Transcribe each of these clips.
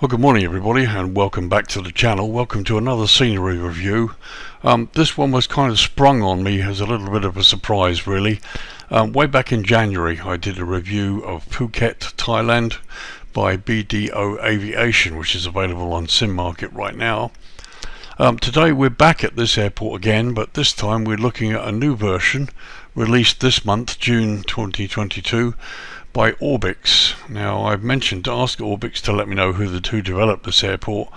Well, good morning everybody and welcome back to the channel. Welcome to another scenery review. This one was kind of sprung on me as a little bit of a surprise really. Way back in January I did a review of Phuket, Thailand by BDOAviation, which is available on Sim Market right now. Today we're back at this airport again, but this time we're looking at a new version released this month, June 2022, by ORBX. Now I've mentioned to ask ORBX to let me know who developed this airport.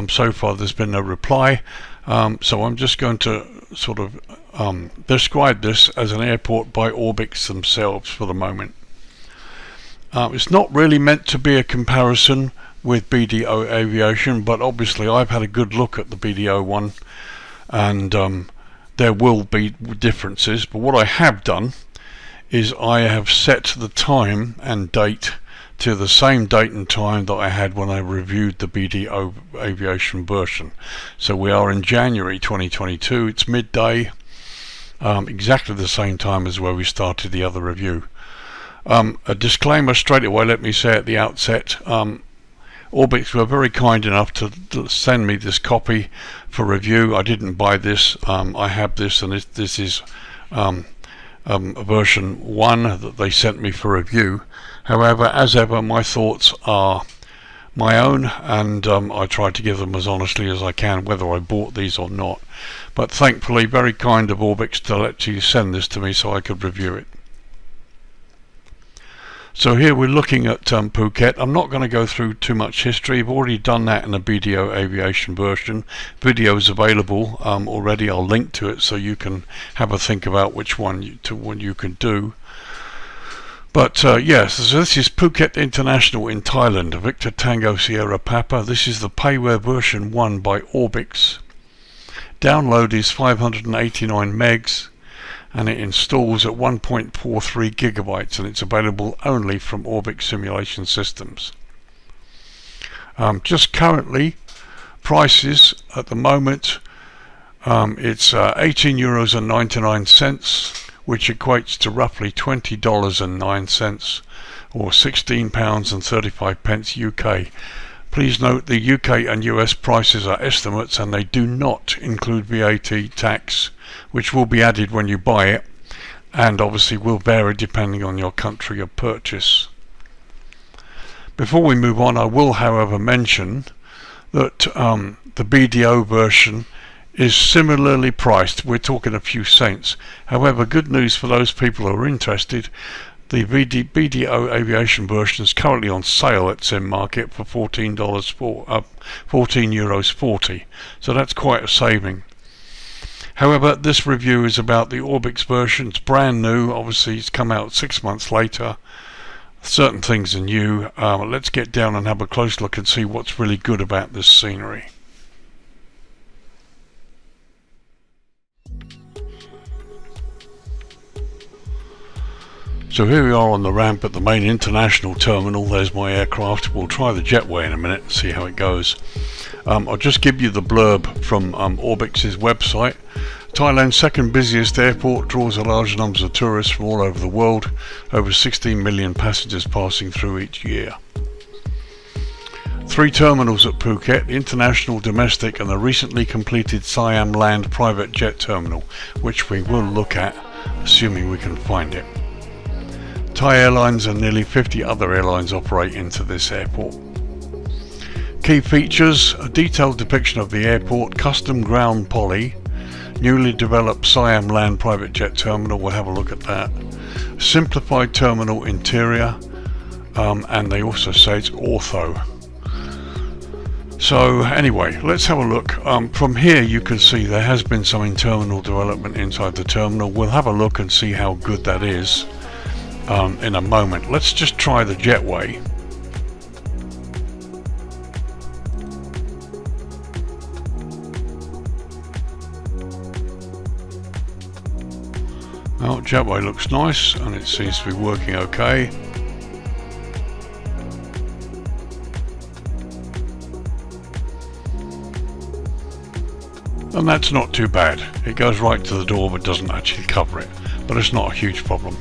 So far there's been no reply, so I'm just going to sort of describe this as an airport by ORBX themselves for the moment. It's not really meant to be a comparison with BDOAviation, but obviously I've had a good look at the BDO one, and there will be differences, but what I have done is I have set the time and date to the same date and time that I had when I reviewed the BDOAviation version. So we are in January 2022, it's midday, exactly the same time as where we started the other review. A disclaimer straight away, let me say at the outset, ORBX were very kind enough to send me this copy for review. I didn't buy this, I have this, and this is version 1 that they sent me for review. However, as ever, my thoughts are my own, and I try to give them as honestly as I can, whether I bought these or not. But thankfully, very kind of ORBX to let you send this to me so I could review it. So here we're looking at Phuket. I'm not going to go through too much history. I've already done that in the BDOAviation version. Video is available already. I'll link to it so you can have a think about which one you can do. But yes, so this is Phuket International in Thailand, Victor Tango Sierra Papa. This is the payware version 1 by ORBX. Download is 589 megs. And it installs at 1.43 gigabytes, and it's available only from ORBX Simulation Systems. Just currently, prices at the moment, it's €18.99, which equates to roughly $20.09, or £16.35 UK. Please note the UK and US prices are estimates and they do not include VAT tax, which will be added when you buy it, and obviously will vary depending on your country of purchase. Before we move on, I will however mention that the BDO version is similarly priced. We're talking a few cents. However, good news for those people who are interested, the BDOAviation version is currently on sale at Sim Market for €14.40, so that's quite a saving. However, this review is about the ORBX version. It's brand new, obviously it's come out 6 months later. Certain things are new. Let's get down and have a close look and see what's really good about this scenery. So here we are on the ramp at the main international terminal. There's my aircraft. We'll try the jetway in a minute and see how it goes. I'll just give you the blurb from ORBX's website. Thailand's second busiest airport, draws a large numbers of tourists from all over the world, over 16 million passengers passing through each year. 3 terminals at Phuket, international, domestic and the recently completed Siam Land private jet terminal, which we will look at, assuming we can find it. Thai Airlines and nearly 50 other airlines operate into this airport. Key features: a detailed depiction of the airport, custom ground poly, newly developed Siam Land private jet terminal, we'll have a look at that. Simplified terminal interior, and they also say it's ortho. So anyway, let's have a look. From here you can see there has been some internal development inside the terminal. We'll have a look and see how good that is in a moment. Let's just try the jetway. Well, jetway looks nice and it seems to be working okay. And that's not too bad. It goes right to the door but doesn't actually cover it, but it's not a huge problem.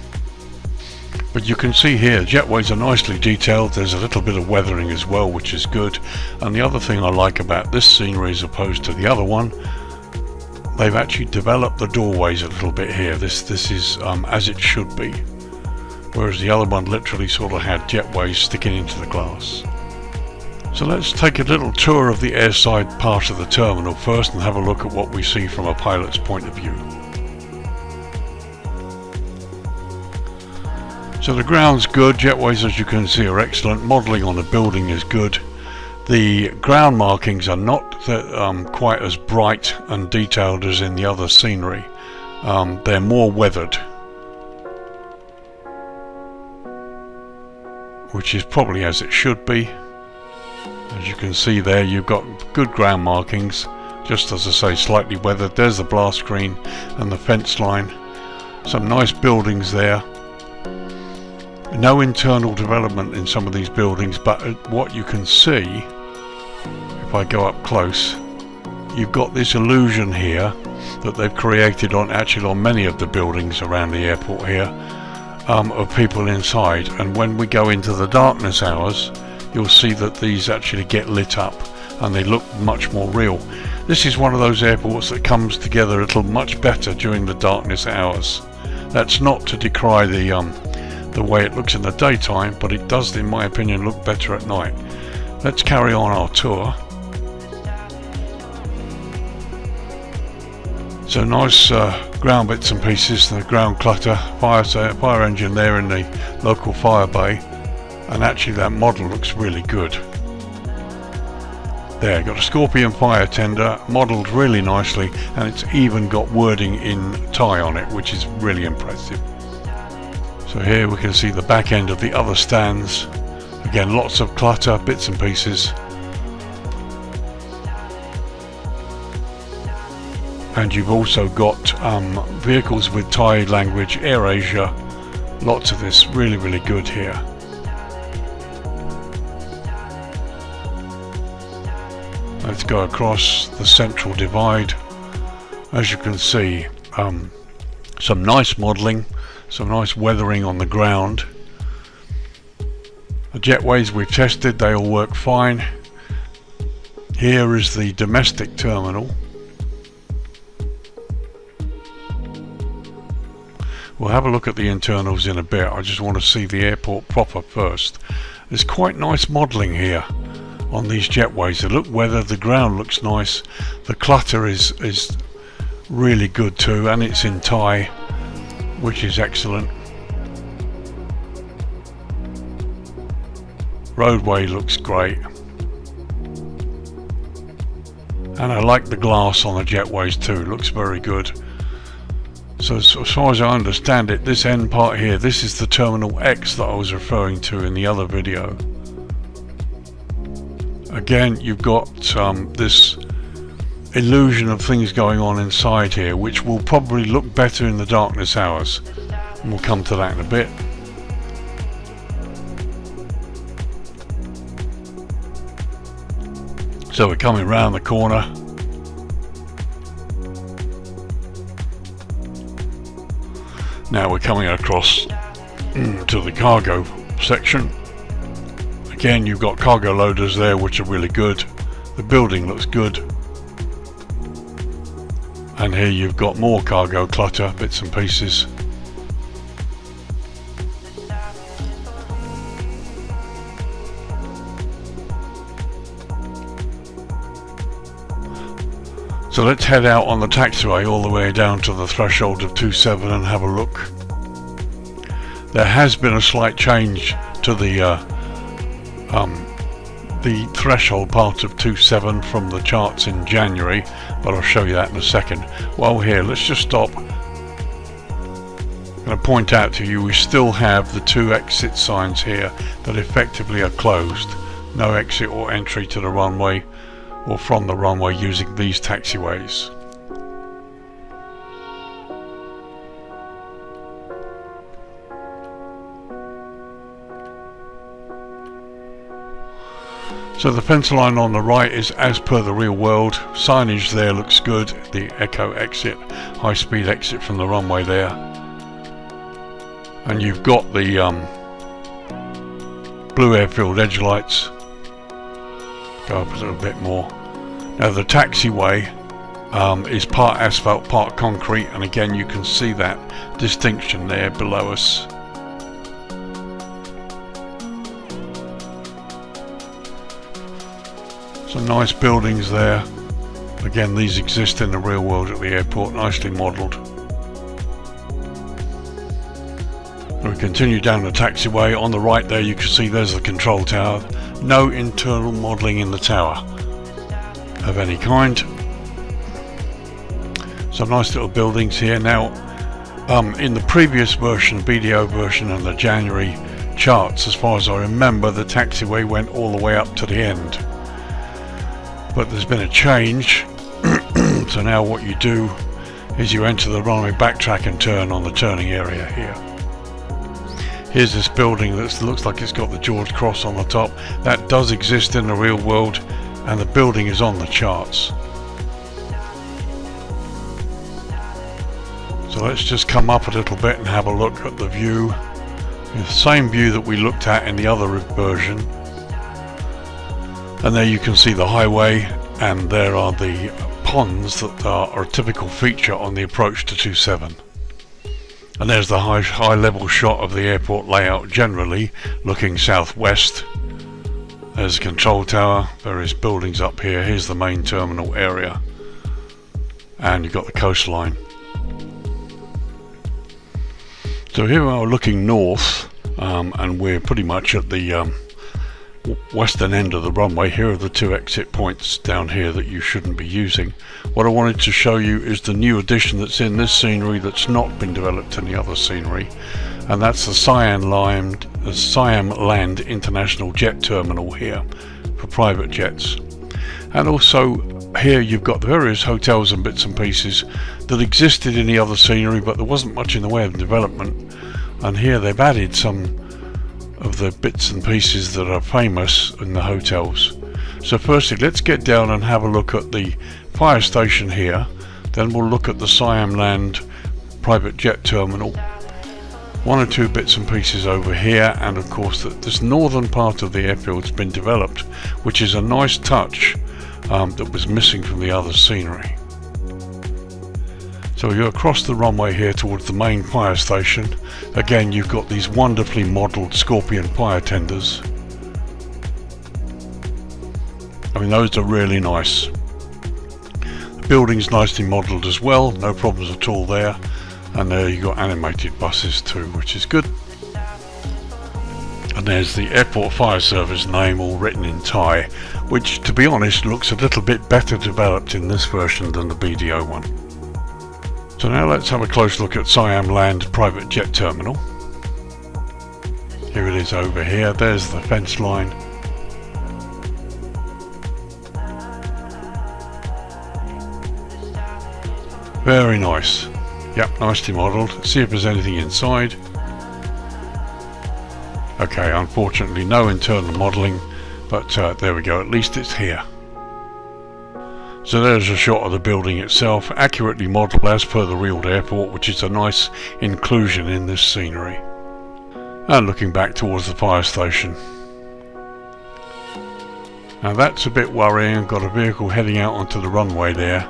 But you can see here jetways are nicely detailed. There's a little bit of weathering as well, which is good. And the other thing I like about this scenery as opposed to the other one, they've actually developed the doorways a little bit here. This is as it should be, whereas the other one literally sort of had jetways sticking into the glass. So let's take a little tour of the airside part of the terminal first and have a look at what we see from a pilot's point of view. So the ground's good, jetways as you can see are excellent, modelling on the building is good. The ground markings are not quite as bright and detailed as in the other scenery. They're more weathered, which is probably as it should be. As you can see there, you've got good ground markings, just as I say, slightly weathered. There's the blast screen and the fence line. Some nice buildings there. No internal development in some of these buildings, but what you can see, if I go up close, you've got this illusion here that they've created on many of the buildings around the airport here, of people inside. And when we go into the darkness hours, you'll see that these actually get lit up and they look much more real. This is one of those airports that comes together a little much better during the darkness hours. That's not to decry the way it looks in the daytime, but it does, in my opinion, look better at night. Let's carry on our tour. So nice ground bits and pieces, the ground clutter, fire engine there in the local fire bay, and actually that model looks really good. There, got a Scorpion fire tender, modelled really nicely, and it's even got wording in Thai on it, which is really impressive. So here we can see the back end of the other stands. Again, lots of clutter, bits and pieces. And you've also got vehicles with Thai language, AirAsia. Lots of this, really, really good here. Let's go across the central divide. As you can see, some nice modelling. Some nice weathering on the ground. The jetways we've tested, they all work fine. Here is the domestic terminal. We'll have a look at the internals in a bit. I just want to see the airport proper first. There's quite nice modelling here on these jetways. They look weathered, the ground looks nice. The clutter is really good too, and it's in Thai, which is excellent. Roadway looks great. And I like the glass on the jetways too, looks very good. So as far as I understand it, this end part here, this is the Terminal X that I was referring to in the other video. Again, you've got this illusion of things going on inside here, which will probably look better in the darkness hours, and we'll come to that in a bit. So we're coming round the corner. Now we're coming across to the cargo section. Again, you've got cargo loaders there, which are really good. The building looks good. And here you've got more cargo clutter, bits and pieces. So let's head out on the taxiway all the way down to the threshold of 27 and have a look. There has been a slight change to the threshold part of 27 from the charts in January, but I'll show you that in a second. While we're here, let's just stop. I'm going to point out to you we still have the two exit signs here that effectively are closed. No exit or entry to the runway or from the runway using these taxiways. So the fence line on the right is as per the real world. Signage there looks good. The Echo exit, high speed exit from the runway there. and you've got the blue airfield edge lights. Go up a little bit more. Now the taxiway is part asphalt, part concrete, and again you can see that distinction there below us. Some nice buildings there. Again, these exist in the real world at the airport, nicely modelled. We continue down the taxiway. On the right there you can see there's the control tower. No internal modelling in the tower of any kind. Some nice little buildings here. Now in the previous version, BDO version, and the January charts, as far as I remember, the taxiway went all the way up to the end, but there's been a change. So now what you do is you enter the runway backtrack and turn on the turning area here. Here's this building that looks like it's got the George Cross on the top. That does exist in the real world, and the building is on the charts. So let's just come up a little bit and have a look at the view. The same view that we looked at in the other version. And there you can see the highway, and there are the ponds that are a typical feature on the approach to 27. And there's the high level shot of the airport layout generally, looking southwest. There's a control tower, various buildings up here. Here's the main terminal area, and you've got the coastline. So here we are looking north, and we're pretty much at the western end of the runway. Here are the two exit points down here that you shouldn't be using. What I wanted to show you is the new addition that's in this scenery that's not been developed in the other scenery, and that's the Siam Land International Jet Terminal here for private jets. And also here you've got the various hotels and bits and pieces that existed in the other scenery, but there wasn't much in the way of development, and here they've added some of the bits and pieces that are famous in the hotels. So firstly, let's get down and have a look at the fire station here, then we'll look at the Siam Land private jet terminal, one or two bits and pieces over here, and of course this northern part of the airfield's been developed, which is a nice touch that was missing from the other scenery. So you're across the runway here towards the main fire station. Again, you've got these wonderfully modelled Scorpion fire tenders. I mean, those are really nice. The building's nicely modelled as well, no problems at all there. And there you've got animated buses too, which is good. And there's the Airport Fire Service name all written in Thai, which to be honest looks a little bit better developed in this version than the BDO one. So now let's have a close look at Siam Land Private Jet Terminal. Here it is over here, there's the fence line. Very nice. Yep, nicely modelled. See if there's anything inside. Okay, unfortunately no internal modelling, but there we go, at least it's here. So there's a shot of the building itself, accurately modelled as per the real airport, which is a nice inclusion in this scenery. And looking back towards the fire station. Now that's a bit worrying. I've got a vehicle heading out onto the runway there.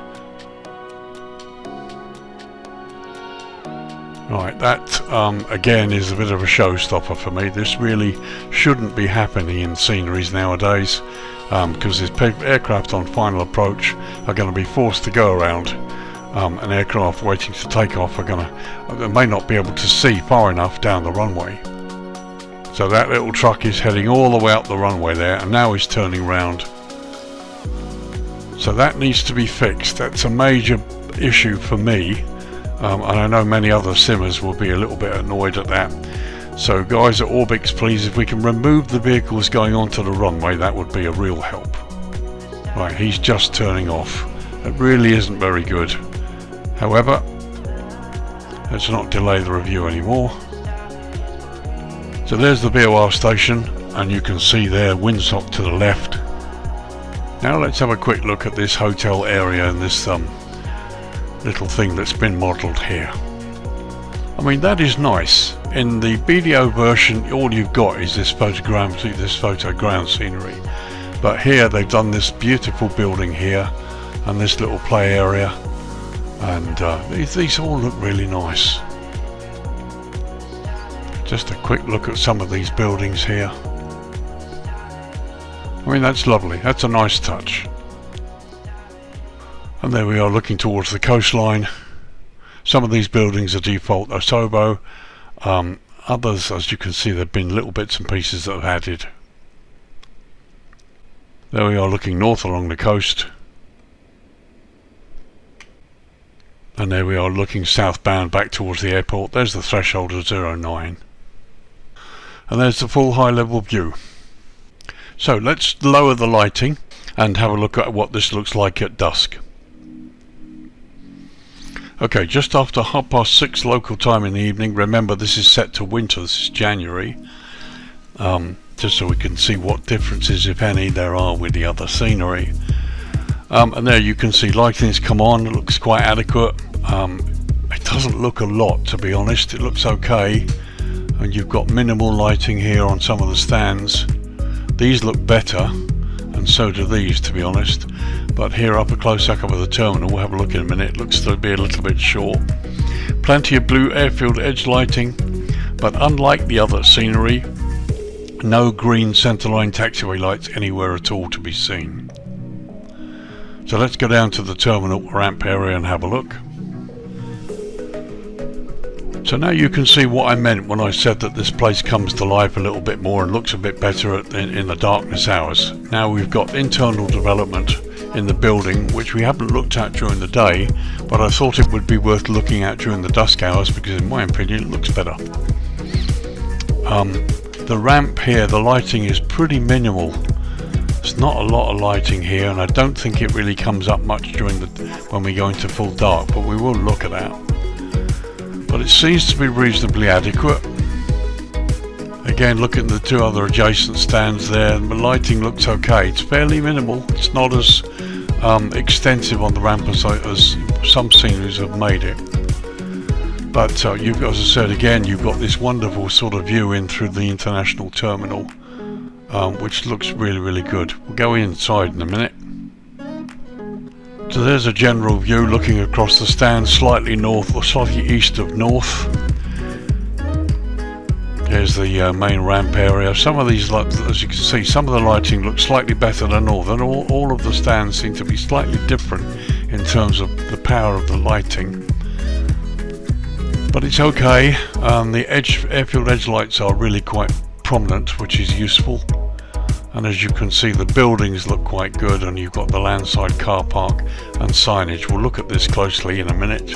Right, that again is a bit of a showstopper for me. This really shouldn't be happening in sceneries nowadays, because these aircraft on final approach are going to be forced to go around. An aircraft waiting to take off they may not be able to see far enough down the runway. So that little truck is heading all the way up the runway there, and now he's turning round. So that needs to be fixed. That's a major issue for me. And I know many other simmers will be a little bit annoyed at that. So guys at ORBX, please, if we can remove the vehicles going onto the runway, that would be a real help. Right, he's just turning off. It really isn't very good. However, let's not delay the review anymore. So there's the VOR station, and you can see there windsock to the left. Now let's have a quick look at this hotel area and this little thing that's been modelled here. I mean, that is nice. in the BDO version, all you've got is this photo ground scenery. But here they've done this beautiful building here, and this little play area, and these all look really nice. Just a quick look at some of these buildings here. I mean, that's lovely. That's a nice touch. And there we are, looking towards the coastline. Some of these buildings are default Asobo. Others, as you can see, there have been little bits and pieces that have added. There we are, looking north along the coast. And there we are, looking southbound back towards the airport. There's the threshold of 09. And there's the full high level view. So let's lower the lighting and have a look at what this looks like at dusk. Okay, just after 6:30 local time in the evening. Remember, this is set to winter, this is January. Just so we can see what differences, if any, there are with the other scenery. And there you can see lighting's come on. It looks quite adequate. It doesn't look a lot, to be honest. It looks okay. And you've got minimal lighting here on some of the stands. These look better, and so do these, to be honest. But here, up a close up of the terminal, we'll have a look in a minute. It looks to be a little bit short. Plenty of blue airfield edge lighting, but unlike the other scenery, no green centerline taxiway lights anywhere at all to be seen. So let's go down to the terminal ramp area and have a look. So now you can see what I meant when I said that this place comes to life a little bit more and looks a bit better in the darkness hours. Now we've got internal development in the building, which we haven't looked at during the day, but I thought it would be worth looking at during the dusk hours because in my opinion it looks better. The ramp here, the lighting is pretty minimal. There's not a lot of lighting here, and I don't think it really comes up much during when we go into full dark, but we will look at that. But it seems to be reasonably adequate. Again, look at the two other adjacent stands there, and the lighting looks okay. It's fairly minimal. It's not as extensive on the ramp as some sceneries have made it. But you've got, as I said again, you've got this wonderful sort of view in through the international terminal, which looks really, really good. We'll go inside in a minute. So there's a general view looking across the stand, slightly north or slightly east of north. There's the main ramp area. Some of these, as you can see, some of the lighting looks slightly better than northern. All of the stands seem to be slightly different in terms of the power of the lighting. But it's okay. The airfield edge lights are really quite prominent, which is useful. And as you can see, the buildings look quite good, and you've got the landside car park and signage. We'll look at this closely in a minute.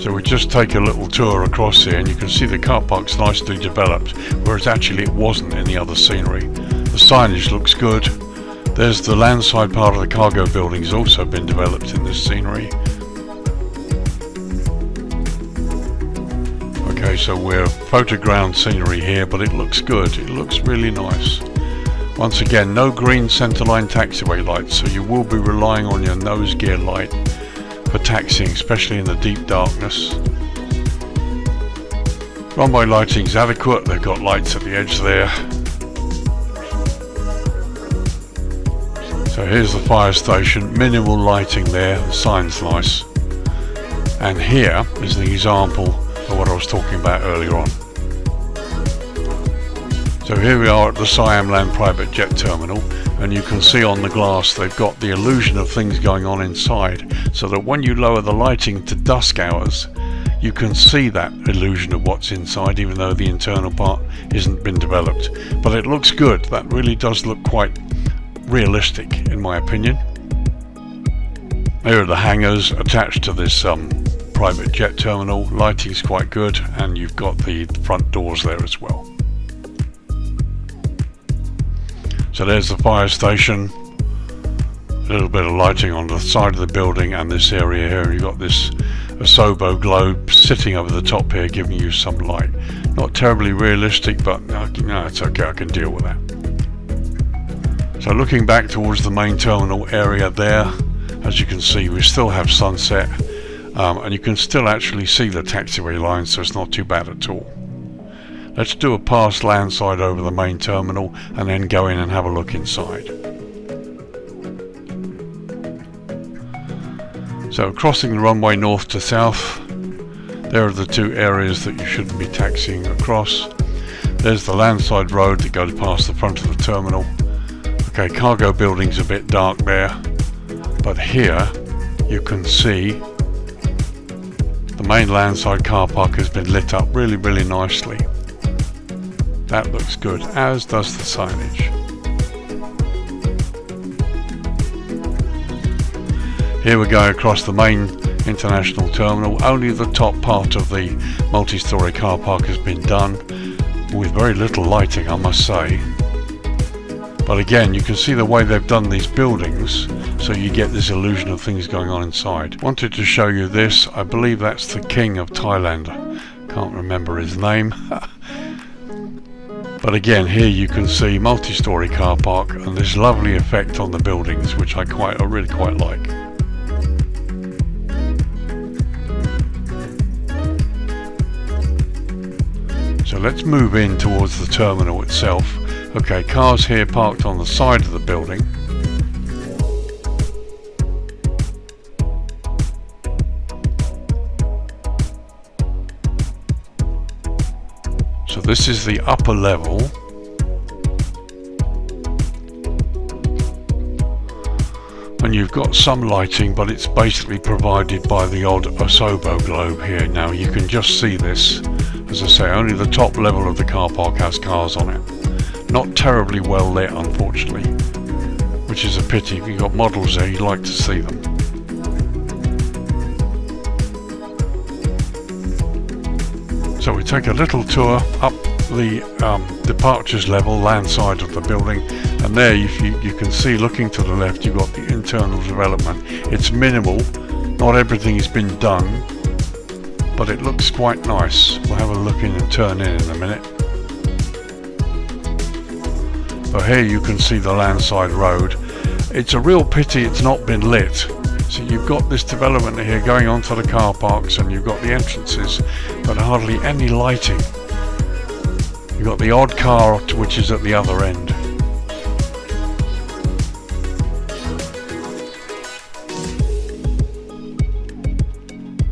So we just take a little tour across here, and you can see the car park's nicely developed, whereas actually it wasn't in the other scenery. The signage looks good. There's the landside part of the cargo building has also been developed in this scenery. Okay, so we're photoground scenery here, but it looks good. It looks really nice. Once again, no green centerline taxiway lights, so you will be relying on your nose gear light for taxiing, especially in the deep darkness. Runway lighting is adequate. They've got lights at the edge there. So here's the fire station, minimal lighting there, the sign's nice. And here is the example of what I was talking about earlier on. So here we are at the Siam Land Private Jet Terminal, and you can see on the glass they've got the illusion of things going on inside, so that when you lower the lighting to dusk hours, you can see that illusion of what's inside, even though the internal part isn't been developed. But it looks good. That really does look quite realistic in my opinion. Here are the hangars attached to this private jet terminal. Lighting's quite good, and you've got the front doors there as well. So there's the fire station. A little bit of lighting on the side of the building and this area here. You've got this Asobo globe sitting over the top here, giving you some light. Not terribly realistic, but no, it's okay. I can deal with that. So looking back towards the main terminal area there, as you can see we still have sunset, and you can still actually see the taxiway line, so it's not too bad at all. Let's do a pass landside over the main terminal and then go in and have a look inside. So crossing the runway north to south, there are the two areas that you shouldn't be taxiing across. There's the landside road that goes past the front of the terminal. Okay, cargo building's a bit dark there, but here you can see the main landside car park has been lit up really nicely. That looks good, as does the signage. Here we go across the main international terminal. Only the top part of the multi-storey car park has been done, with very little lighting, I must say. But again, you can see the way they've done these buildings, so you get this illusion of things going on inside. Wanted to show you this. I believe that's the king of Thailand. Can't remember his name. But again, here you can see multi-storey car park and this lovely effect on the buildings, which I really quite like. So let's move in towards the terminal itself. Okay, cars here parked on the side of the building. So this is the upper level. And you've got some lighting, but it's basically provided by the odd Osobo globe here. Now you can just see this. As I say, only the top level of the car park has cars on it. Not terribly well lit, unfortunately, which is a pity. If you've got models there, you'd like to see them. So we take a little tour up the departures level, land side of the building, and there you can see, looking to the left, you've got the internal development. It's minimal, not everything has been done, but it looks quite nice. We'll have a look in and turn in a minute. So here you can see the landside road. It's a real pity it's not been lit. So you've got this development here going onto the car parks, and you've got the entrances, but hardly any lighting. You've got the odd car which is at the other end.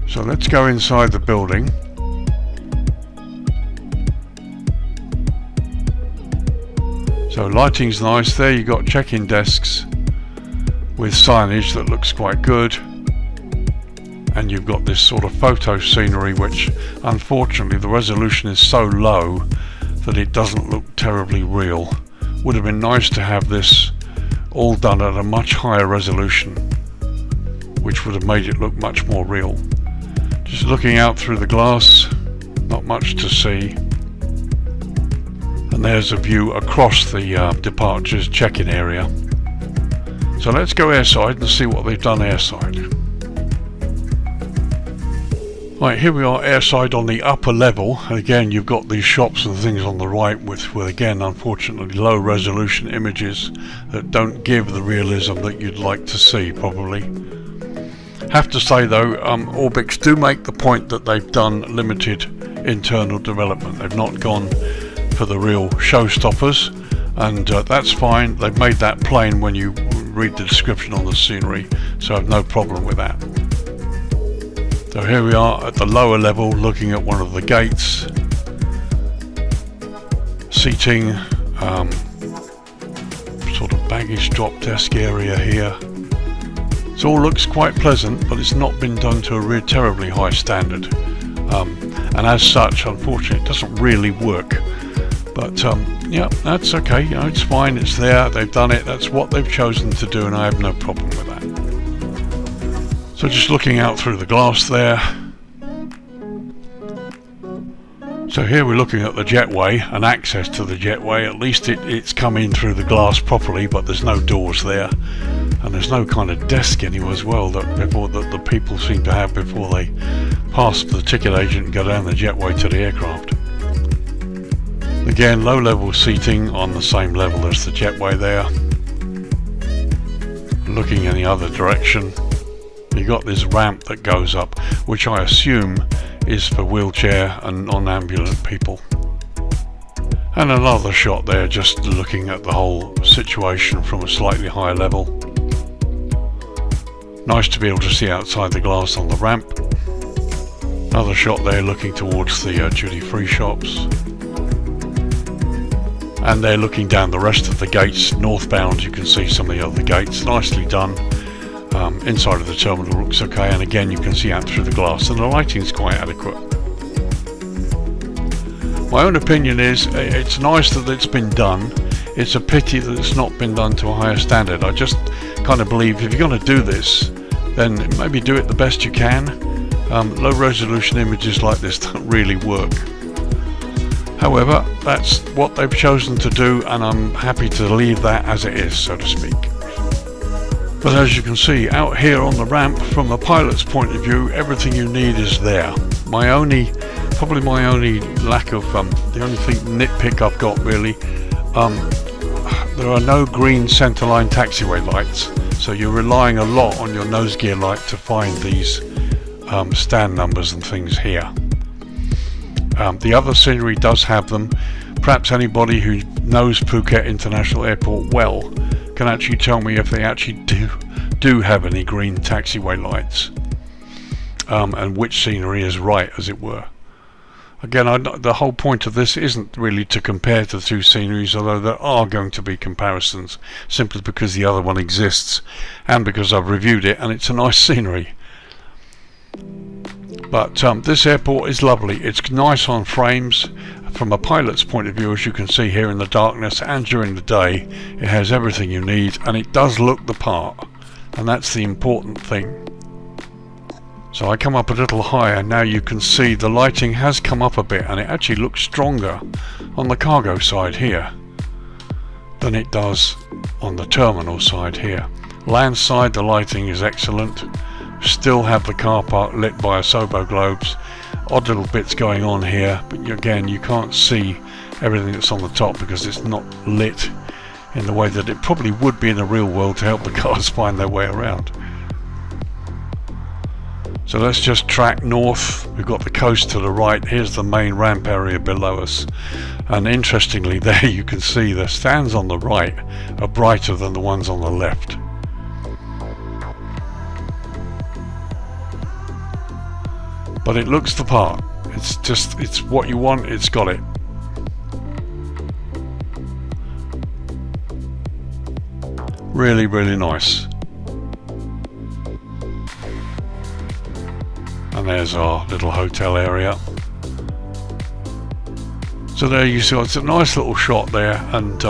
So let's go inside the building. So lighting's nice there. You've got check-in desks with signage that looks quite good, and you've got this sort of photo scenery, which unfortunately the resolution is so low that it doesn't look terribly real. Would have been nice to have this all done at a much higher resolution, which would have made it look much more real. Just looking out through the glass, not much to see. And there's a view across the departures check-in area. So let's go airside and see what they've done airside. Right, here we are airside on the upper level. Again, you've got these shops and things on the right with again, unfortunately, low resolution images that don't give the realism that you'd like to see, probably. Have to say though, ORBX do make the point that they've done limited internal development. They've not gone for the real showstoppers, and that's fine. They've made that plain when you read the description on the scenery, so I have no problem with that. So here we are at the lower level, looking at one of the gates. Seating, sort of baggage drop desk area here. It all looks quite pleasant, but it's not been done to a terribly high standard, and as such, unfortunately, it doesn't really work. But yeah, that's okay. You know, it's fine. It's there. They've done it. That's what they've chosen to do, and I have no problem with that. So just looking out through the glass there. So here we're looking at the jetway and access to the jetway. At least it's come in through the glass properly, but there's no doors there, and there's no kind of desk anywhere as well that the people seem to have before they pass the ticket agent and go down the jetway to the aircraft. Again, low level seating on the same level as the jetway there. looking in the other direction, you got this ramp that goes up, which I assume is for wheelchair and non-ambulant people. And another shot there, just looking at the whole situation from a slightly higher level. Nice to be able to see outside the glass on the ramp. Another shot there looking towards the duty-free shops. And they're looking down the rest of the gates northbound. You can see some of the other gates, nicely done. Inside of the terminal looks okay, and again you can see out through the glass, and the lighting's quite adequate. My own opinion is it's nice that it's been done. It's a pity that it's not been done to a higher standard. I just kind of believe if you're going to do this, then maybe do it the best you can. Low resolution images like this don't really work. However, that's what they've chosen to do, and I'm happy to leave that as it is, so to speak. But as you can see out here on the ramp, from the pilot's point of view, everything you need is there. Probably my only lack of, the only nitpick I've got really, there are no green centerline taxiway lights, so you're relying a lot on your nose gear light to find these stand numbers and things here. The other scenery does have them. Perhaps anybody who knows Phuket International Airport well can actually tell me if they actually do have any green taxiway lights, and which scenery is right, as it were. Again, the whole point of this isn't really to compare the two sceneries, although there are going to be comparisons, simply because the other one exists and because I've reviewed it and it's a nice scenery. But this airport is lovely. It's nice on frames. From a pilot's point of view, as you can see here in the darkness and during the day, it has everything you need, and it does look the part, and that's the important thing. So I come up a little higher. Now you can see the lighting has come up a bit, and it actually looks stronger on the cargo side here than it does on the terminal side here. Land side, the lighting is excellent. Still have the car park lit by Asobo globes. Odd little bits going on here, but again you can't see everything that's on the top because it's not lit in the way that it probably would be in the real world to help the cars find their way around. So let's just track north. We've got the coast to the right. Here's the main ramp area below us, and interestingly there you can see the stands on the right are brighter than the ones on the left. But it looks the part. It's what you want, it's got it. Really, really nice. And there's our little hotel area. So there you see, it's a nice little shot there, and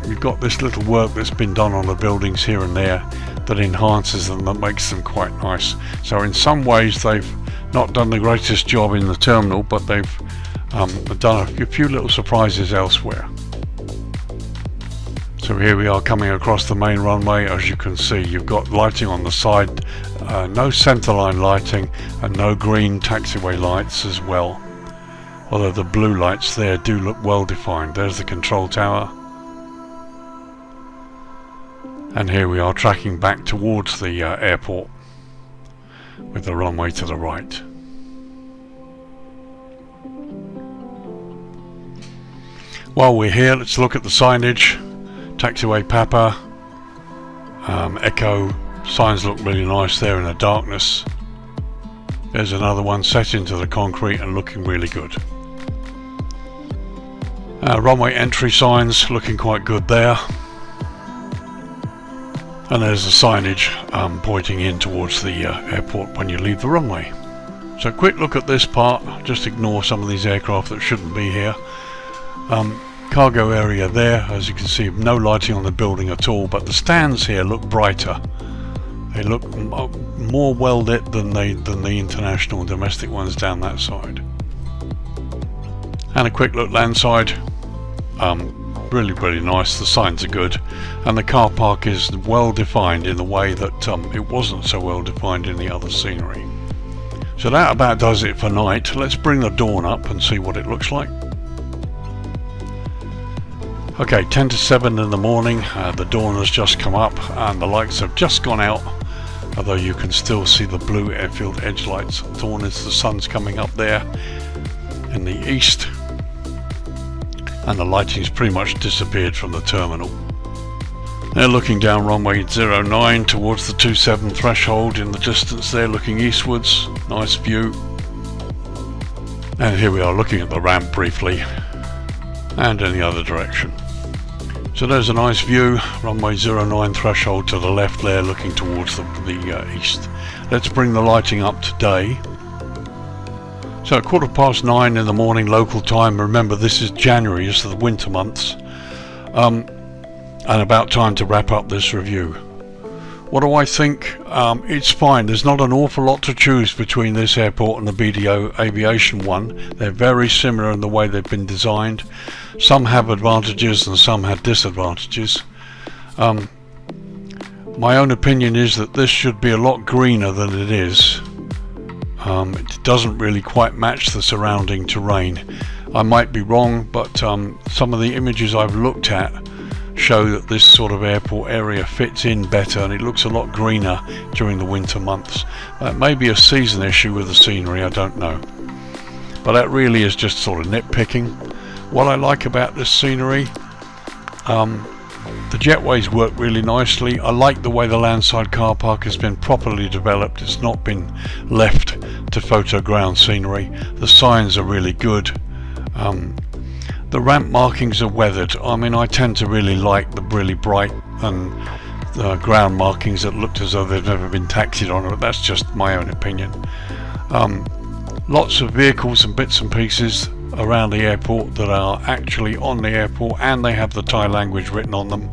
you've got this little work that's been done on the buildings here and there that enhances them, that makes them quite nice. So in some ways they've not done the greatest job in the terminal, but they've done a few little surprises elsewhere. So here we are coming across the main runway. As you can see, you've got lighting on the side, no centerline lighting, and no green taxiway lights as well, although the blue lights there do look well defined. There's the control tower, and here we are tracking back towards the airport with the runway to the right. While we're here, let's look at the signage. Taxiway Papa, Echo, signs look really nice there in the darkness. There's another one set into the concrete and looking really good. Runway entry signs looking quite good there. And there's the signage pointing in towards the airport when you leave the runway. So quick look at this part, just ignore some of these aircraft that shouldn't be here. Cargo area there, as you can see, no lighting on the building at all, but the stands here look brighter. They look more well lit than the international and domestic ones down that side. And a quick look landside. Really, really nice. The signs are good, and the car park is well defined in the way that it wasn't so well defined in the other scenery. So that about does it for night. Let's bring the dawn up and see what it looks like. Okay, 10 to 7 in the morning, the dawn has just come up and the lights have just gone out, although you can still see the blue airfield edge lights. Dawn is the sun's coming up there in the east, and the lighting's pretty much disappeared from the terminal. They're looking down runway 09 towards the 27 threshold in the distance there, looking eastwards. Nice view. And here we are looking at the ramp briefly, and in the other direction. So there's a nice view, runway 09 threshold to the left there, looking towards the east. Let's bring the lighting up today. So at 9:15 in the morning local time. Remember, this is January, it's the winter months, and about time to wrap up this review. What do I think? It's fine. There's not an awful lot to choose between this airport and the BDOAviation one. They're very similar in the way they've been designed. Some have advantages and some have disadvantages. My own opinion is that this should be a lot greener than it is. It doesn't really quite match the surrounding terrain. I might be wrong, but some of the images I've looked at show that this sort of airport area fits in better and it looks a lot greener during the winter months. That may be a season issue with the scenery, I don't know. But that really is just sort of nitpicking. What I like about this scenery, the jetways work really nicely. I like the way the landside car park has been properly developed. It's not been left to photo ground scenery. The signs are really good. The ramp markings are weathered. I mean, I tend to really like the really bright and ground markings that looked as though they've never been taxied on, but that's just my own opinion. Lots of vehicles and bits and pieces around the airport that are actually on the airport, and they have the Thai language written on them.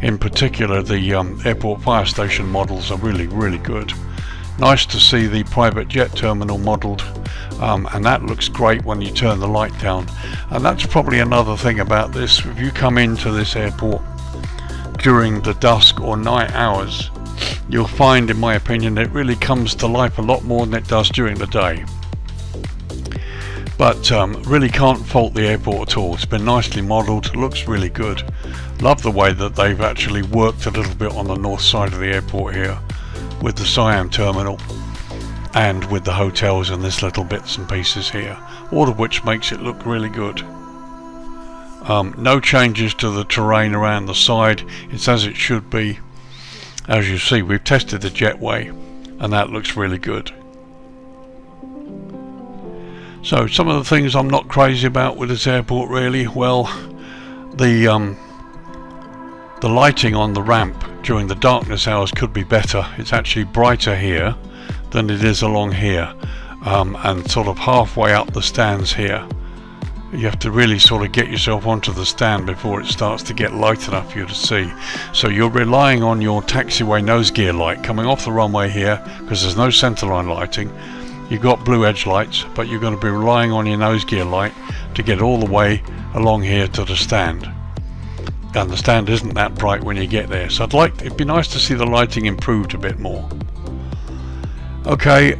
In particular, the airport fire station models are really good. Nice to see the private jet terminal modelled, and that looks great when you turn the light down. And that's probably another thing about this. If you come into this airport during the dusk or night hours, you'll find, in my opinion, it really comes to life a lot more than it does during the day. But really can't fault the airport at all. It's been nicely modelled, looks really good. Love the way that they've actually worked a little bit on the north side of the airport here with the Siam terminal and with the hotels and this little bits and pieces here, all of which makes it look really good. No changes to the terrain around the side. It's as it should be. As you see, we've tested the jetway and that looks really good. So some of the things I'm not crazy about with this airport really, well, the lighting on the ramp during the darkness hours could be better. It's actually brighter here than it is along here, and sort of halfway up the stands here. You have to really sort of get yourself onto the stand before it starts to get light enough for you to see. So you're relying on your taxiway nose gear light coming off the runway here, because there's no centerline lighting. You've got blue edge lights, but you're going to be relying on your nose gear light to get all the way along here to the stand. And the stand isn't that bright when you get there, so it'd be nice to see the lighting improved a bit more. Okay,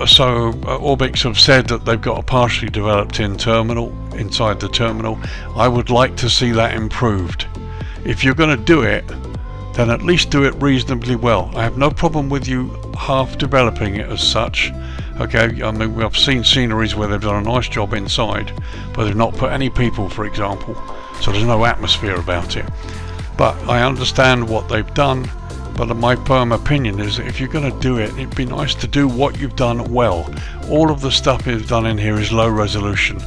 so ORBX have said that they've got a partially developed inside the terminal. I would like to see that improved. If you're going to do it, then at least do it reasonably well. I have no problem with you half developing it as such. Okay, I mean, I've seen sceneries where they've done a nice job inside, but they've not put any people, for example, so there's no atmosphere about it. But I understand what they've done, but my firm opinion is that if you're going to do it, it'd be nice to do what you've done well. All of the stuff you've done in here is low resolution,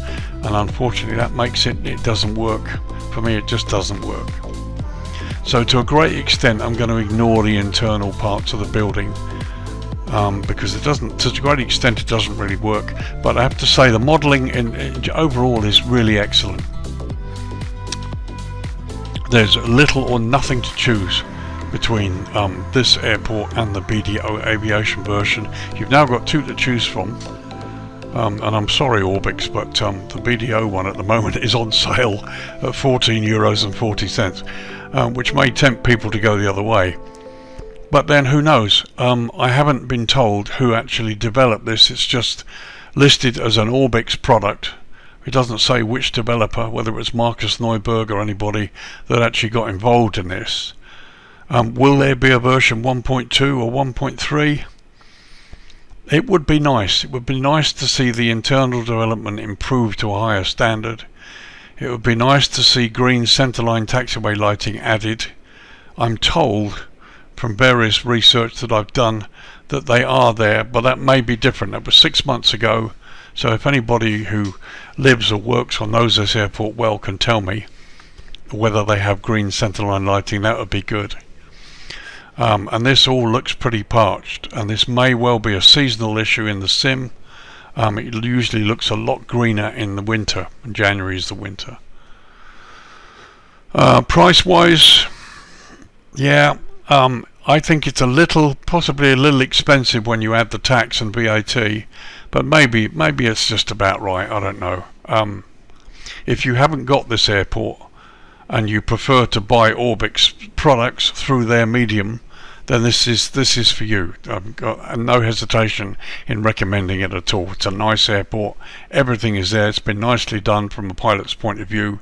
and unfortunately that makes it doesn't work. For me, it just doesn't work. So to a great extent, I'm going to ignore the internal parts of the building, because it doesn't, to a great extent, it doesn't really work. But I have to say the modelling overall is really excellent. There's little or nothing to choose between this airport and the BDOAviation version. You've now got two to choose from, and I'm sorry ORBX, but the BDO one at the moment is on sale at €14.40, which may tempt people to go the other way. But then who knows? I haven't been told who actually developed this. It's just listed as an ORBX product, It doesn't say which developer, whether it was Marcus Neuberg or anybody that actually got involved in this. Will there be a version 1.2 or 1.3? It would be nice. It would be nice to see the internal development improve to a higher standard. It would be nice to see green centerline taxiway lighting added. I'm told from various research that I've done that they are there, but that may be different. That was 6 months ago. So if anybody who lives or works or knows this airport well can tell me whether they have green centerline lighting, that would be good. And this all looks pretty parched, and this may well be a seasonal issue in the sim. It usually looks a lot greener in the winter, and January is the winter. Price wise, yeah, I think it's possibly a little expensive when you add the tax and VAT, but maybe it's just about right. I don't know. If you haven't got this airport and you prefer to buy ORBX products through their medium, then this is for you. I've got no hesitation in recommending it at all. It's a nice airport. Everything is there. It's been nicely done from a pilot's point of view,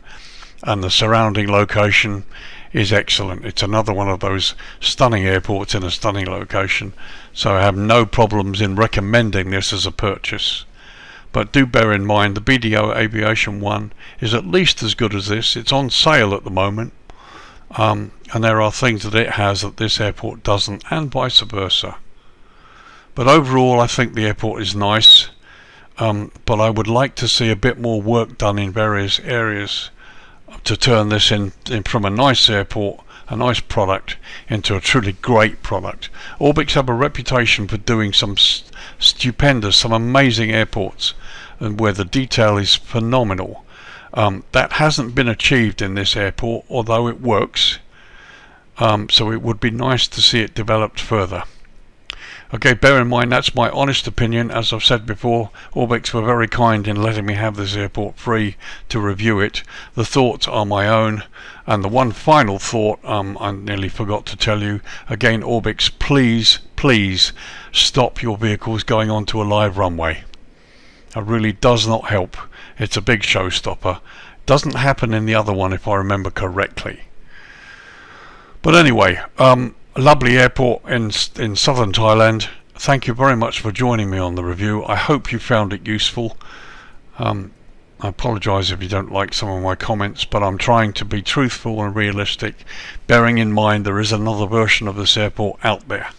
and the surrounding location is excellent. It's another one of those stunning airports in a stunning location, so I have no problems in recommending this as a purchase. But do bear in mind the BDOAviation one is at least as good as this. It's on sale at the moment, and there are things that it has that this airport doesn't, and vice versa. But overall I think the airport is nice, but I would like to see a bit more work done in various areas to turn this in from a nice airport, a nice product, into a truly great product. ORBX have a reputation for doing some stupendous, some amazing airports, and where the detail is phenomenal. That hasn't been achieved in this airport, although it works. So it would be nice to see it developed further. Okay, bear in mind that's my honest opinion. As I've said before, ORBX were very kind in letting me have this airport free to review it. The thoughts are my own, and the one final thought I nearly forgot to tell you. Again, ORBX, please stop your vehicles going onto a live runway. It really does not help. It's a big showstopper. Doesn't happen in the other one if I remember correctly. But anyway, a lovely airport in southern Thailand. Thank you very much for joining me on the review. I hope you found it useful. I apologise if you don't like some of my comments, but I'm trying to be truthful and realistic, bearing in mind there is another version of this airport out there.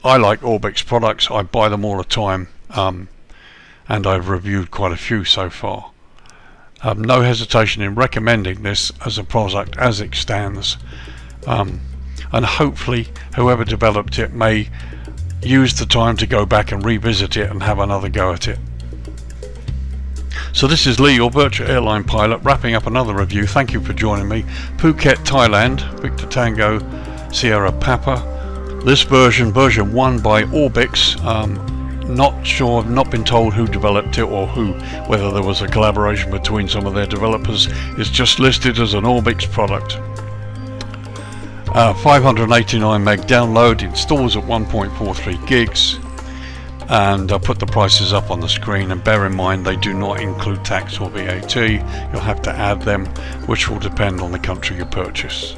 I like ORBX products. I buy them all the time, and I've reviewed quite a few so far. I have no hesitation in recommending this as a product as it stands. And hopefully whoever developed it may use the time to go back and revisit it and have another go at it. So this is Lee, your virtual airline pilot, wrapping up another review. Thank you for joining me. Phuket, Thailand, Victor Tango, Sierra Papa. This version 1 by ORBX. Not sure, not been told who developed it or whether there was a collaboration between some of their developers. It's just listed as an ORBX product. 589 meg download, installs at 1.43 gigs, and I'll put the prices up on the screen, and bear in mind they do not include tax or VAT. You'll have to add them, which will depend on the country you purchase.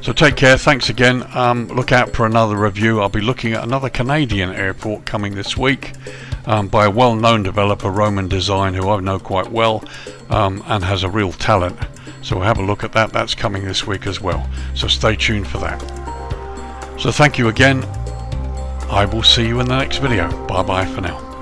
So take care, thanks again. Look out for another review. I'll be looking at another Canadian airport coming this week, by a well-known developer, Roman Design, who I know quite well, and has a real talent. So we'll have a look at that. That's coming this week as well. So stay tuned for that. So thank you again. I will see you in the next video. Bye bye for now.